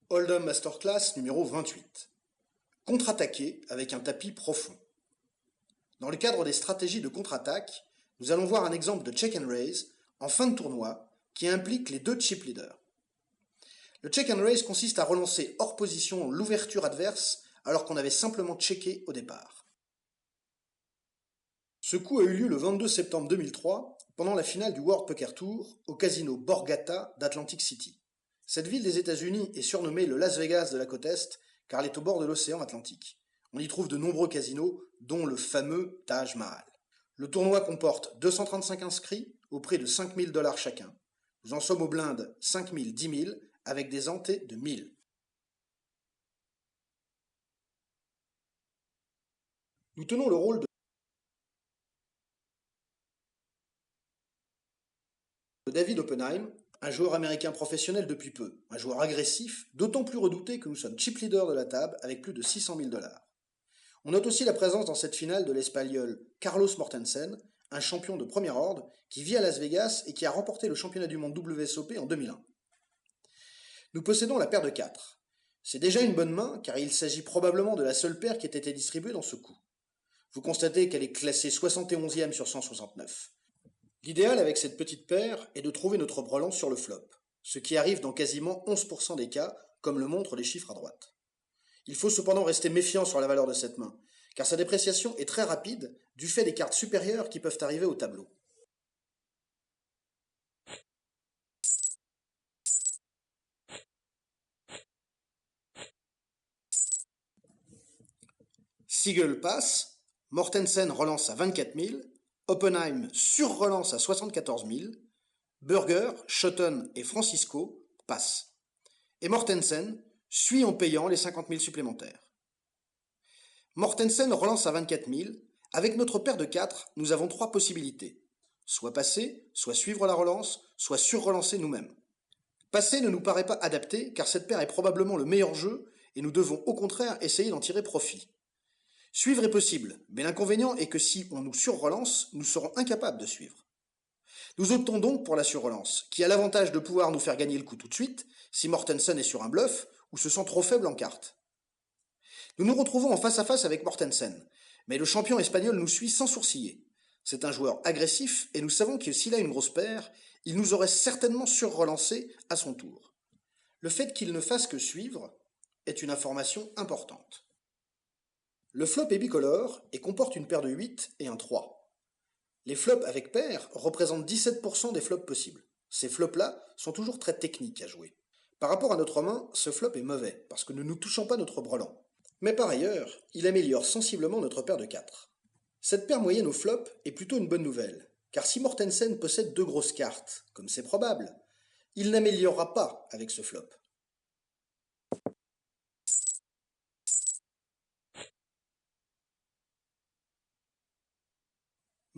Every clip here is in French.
Hold'em Masterclass numéro 28. Contre-attaquer avec un tapis profond. Dans le cadre des stratégies de contre-attaque, nous allons voir un exemple de check and raise en fin de tournoi qui implique les deux chip leaders. Le check and raise consiste à relancer hors position l'ouverture adverse alors qu'on avait simplement checké au départ. Ce coup a eu lieu le 22 septembre 2003 pendant la finale du World Poker Tour au casino Borgata d'Atlantic City. Cette ville des États-Unis est surnommée le Las Vegas de la côte Est car elle est au bord de l'océan Atlantique. On y trouve de nombreux casinos, dont le fameux Taj Mahal. Le tournoi comporte 235 inscrits au prix de 5 000 $ chacun. Nous en sommes aux blindes 5 000, 10 000 avec des antés de 1000. Nous tenons le rôle de David Oppenheim, un joueur américain professionnel depuis peu, un joueur agressif, d'autant plus redouté que nous sommes chip leader de la table avec plus de 600 000 $. On note aussi la présence dans cette finale de l'Espagnol Carlos Mortensen, un champion de premier ordre qui vit à Las Vegas et qui a remporté le championnat du monde WSOP en 2001. Nous possédons la paire de 4. C'est déjà une bonne main car il s'agit probablement de la seule paire qui ait été distribuée dans ce coup. Vous constatez qu'elle est classée 71e sur 169. L'idéal avec cette petite paire est de trouver notre brelan sur le flop, ce qui arrive dans quasiment 11% des cas, comme le montrent les chiffres à droite. Il faut cependant rester méfiant sur la valeur de cette main, car sa dépréciation est très rapide du fait des cartes supérieures qui peuvent arriver au tableau. Siegel passe, Mortensen relance à 24 000, Oppenheim sur-relance à 74 000, Burger, Schotten et Francisco passent. Et Mortensen suit en payant les 50 000 supplémentaires. Mortensen relance à 24 000. Avec notre paire de 4, nous avons 3 possibilités. Soit passer, soit suivre la relance, soit sur-relancer nous-mêmes. Passer ne nous paraît pas adapté car cette paire est probablement le meilleur jeu et nous devons au contraire essayer d'en tirer profit. Suivre est possible, mais l'inconvénient est que si on nous sur-relance, nous serons incapables de suivre. Nous optons donc pour la sur-relance, qui a l'avantage de pouvoir nous faire gagner le coup tout de suite, si Mortensen est sur un bluff ou se sent trop faible en carte. Nous nous retrouvons en face à face avec Mortensen, mais le champion espagnol nous suit sans sourciller. C'est un joueur agressif et nous savons que s'il a une grosse paire, il nous aurait certainement sur-relancé à son tour. Le fait qu'il ne fasse que suivre est une information importante. Le flop est bicolore et comporte une paire de 8 et un 3. Les flops avec paire représentent 17% des flops possibles. Ces flops-là sont toujours très techniques à jouer. Par rapport à notre main, ce flop est mauvais, parce que nous ne touchons pas notre brelan. Mais par ailleurs, il améliore sensiblement notre paire de 4. Cette paire moyenne au flop est plutôt une bonne nouvelle, car si Mortensen possède 2 grosses cartes, comme c'est probable, il n'améliorera pas avec ce flop.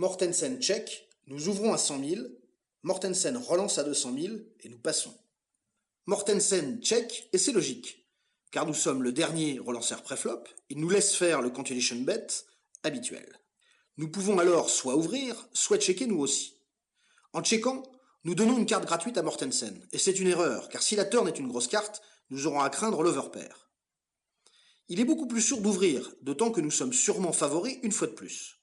Mortensen check, nous ouvrons à 100 000, Mortensen relance à 200 000 et nous passons. Mortensen check, et c'est logique, car nous sommes le dernier relanceur préflop, il nous laisse faire le continuation bet habituel. Nous pouvons alors soit ouvrir, soit checker nous aussi. En checkant, nous donnons une carte gratuite à Mortensen, et c'est une erreur, car si la turn est une grosse carte, nous aurons à craindre l'overpair. Il est beaucoup plus sûr d'ouvrir, d'autant que nous sommes sûrement favoris une fois de plus.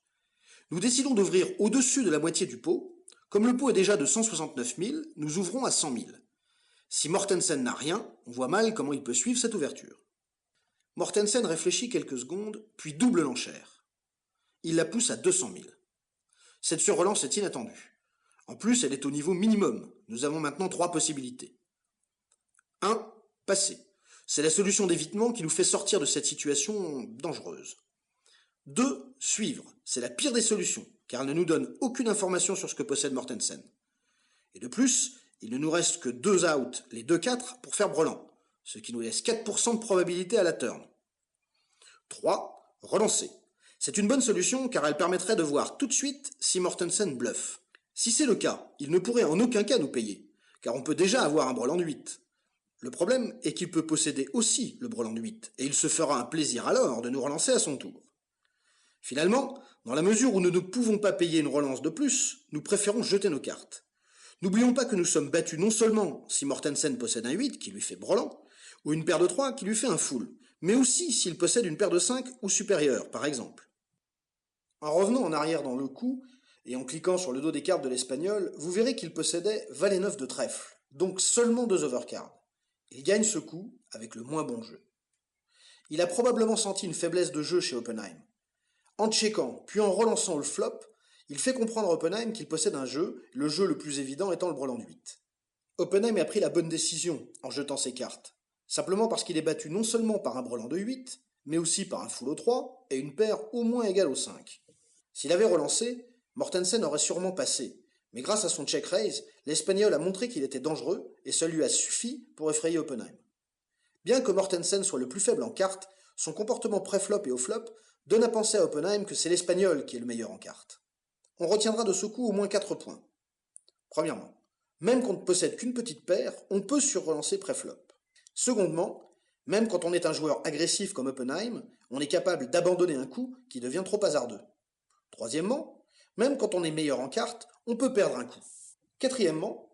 Nous décidons d'ouvrir au-dessus de la moitié du pot. Comme le pot est déjà de 169 000, nous ouvrons à 100 000. Si Mortensen n'a rien, on voit mal comment il peut suivre cette ouverture. Mortensen réfléchit quelques secondes, puis double l'enchère. Il la pousse à 200 000. Cette surrelance est inattendue. En plus, elle est au niveau minimum. Nous avons maintenant 3 possibilités. 1. Passer. C'est la solution d'évitement qui nous fait sortir de cette situation dangereuse. 2. Suivre. C'est la pire des solutions, car elle ne nous donne aucune information sur ce que possède Mortensen. Et de plus, il ne nous reste que 2 outs, les 2-4, pour faire brelan, ce qui nous laisse 4% de probabilité à la turn. 3. Relancer. C'est une bonne solution car elle permettrait de voir tout de suite si Mortensen bluffe. Si c'est le cas, il ne pourrait en aucun cas nous payer, car on peut déjà avoir un brelan de 8. Le problème est qu'il peut posséder aussi le brelan de 8, et il se fera un plaisir alors de nous relancer à son tour. Finalement, dans la mesure où nous ne pouvons pas payer une relance de plus, nous préférons jeter nos cartes. N'oublions pas que nous sommes battus non seulement si Mortensen possède un 8 qui lui fait brelan, ou une paire de 3 qui lui fait un full, mais aussi s'il possède une paire de 5 ou supérieure, par exemple. En revenant en arrière dans le coup, et en cliquant sur le dos des cartes de l'Espagnol, vous verrez qu'il possédait valet 9 de trèfle, donc seulement 2 overcards. Il gagne ce coup avec le moins bon jeu. Il a probablement senti une faiblesse de jeu chez Oppenheim. En checkant, puis en relançant le flop, il fait comprendre à Oppenheim qu'il possède un jeu, le jeu le plus évident étant le brelan de 8. Oppenheim a pris la bonne décision en jetant ses cartes, simplement parce qu'il est battu non seulement par un brelan de 8, mais aussi par un full au 3 et une paire au moins égale au 5. S'il avait relancé, Mortensen aurait sûrement passé, mais grâce à son check raise, l'Espagnol a montré qu'il était dangereux et ça lui a suffi pour effrayer Oppenheim. Bien que Mortensen soit le plus faible en cartes, son comportement pré-flop et au flop donne à penser à Oppenheim que c'est l'Espagnol qui est le meilleur en cartes. On retiendra de ce coup au moins 4 points. Premièrement, même quand on ne possède qu'une petite paire, on peut surrelancer pré-flop. Secondement, même quand on est un joueur agressif comme Oppenheim, on est capable d'abandonner un coup qui devient trop hasardeux. Troisièmement, même quand on est meilleur en cartes, on peut perdre un coup. Quatrièmement,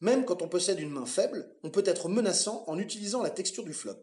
même quand on possède une main faible, on peut être menaçant en utilisant la texture du flop.